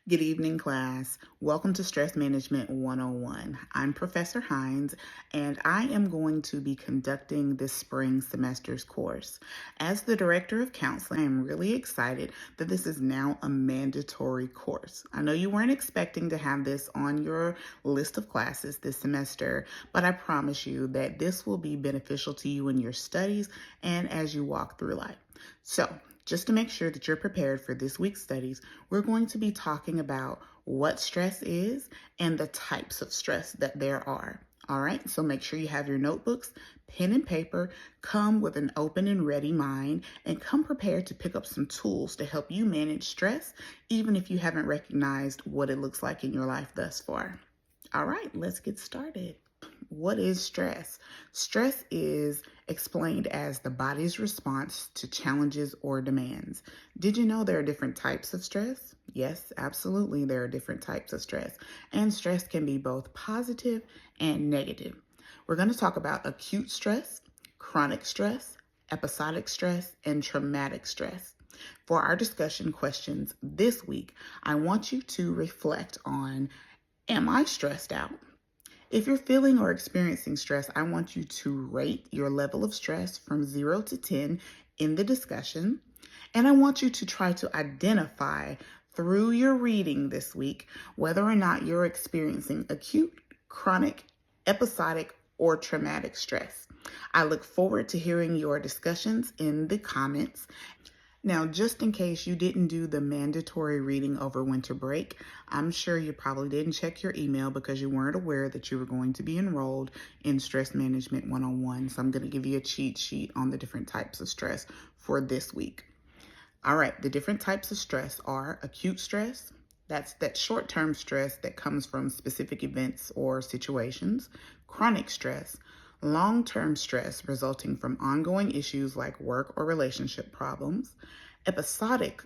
Good evening, class. Welcome to Stress Management 101. I'm Professor Hines, and I am going to be conducting this spring semester's course. As the Director of Counseling, I am really excited that this is now a mandatory course. I know you weren't expecting to have this on your list of classes this semester, but I promise you that this will be beneficial to you in your studies and as you walk through life. So, just to make sure that you're prepared for this week's studies, we're going to be talking about what stress is and the types of stress that there are. All right, so make sure you have your notebooks, pen and paper, come with an open and ready mind, and come prepared to pick up some tools to help you manage stress, even if you haven't recognized what it looks like in your life thus far. All right, let's get started. What is stress? Stress is explained as the body's response to challenges or demands. Did you know there are different types of stress? Yes, absolutely, there are different types of stress. And stress can be both positive and negative. We're going to talk about acute stress, chronic stress, episodic stress, and traumatic stress. For our discussion questions this week, I want you to reflect on, am I stressed out? If you're feeling or experiencing stress, I want you to rate your level of stress from 0 to 10 in the discussion. And I want you to try to identify through your reading this week whether or not you're experiencing acute, chronic, episodic, or traumatic stress. I look forward to hearing your discussions in the comments. Now, just in case you didn't do the mandatory reading over winter break, I'm sure you probably didn't check your email because you weren't aware that you were going to be enrolled in Stress Management 101. So I'm going to give you a cheat sheet on the different types of stress for this week. All right, the different types of stress are acute stress. That's that short-term stress that comes from specific events or situations. Chronic stress, long-term stress resulting from ongoing issues like work or relationship problems. Episodic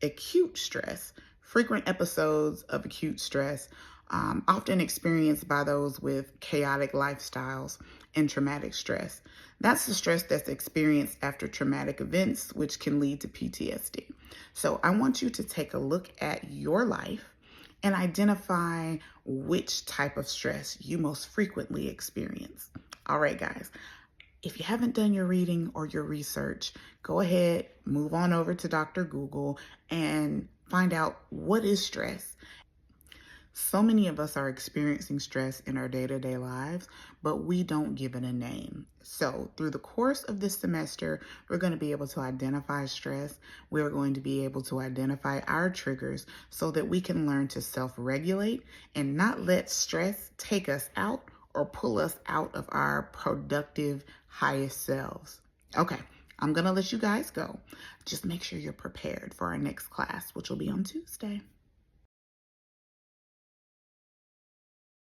acute stress, frequent episodes of acute stress, often experienced by those with chaotic lifestyles. And traumatic stress. That's the stress that's experienced after traumatic events, which can lead to PTSD. So I want you to take a look at your life and identify which type of stress you most frequently experience. All right, guys. If you haven't done your reading or your research, go ahead, move on over to Dr. Google and find out what is stress. So many of us are experiencing stress in our day-to-day lives, but we don't give it a name. So through the course of this semester, we're going to be able to identify stress. We're going to be able to identify our triggers so that we can learn to self-regulate and not let stress take us out or pull us out of our productive, highest selves. Okay, I'm going to let you guys go. Just make sure you're prepared for our next class, which will be on Tuesday.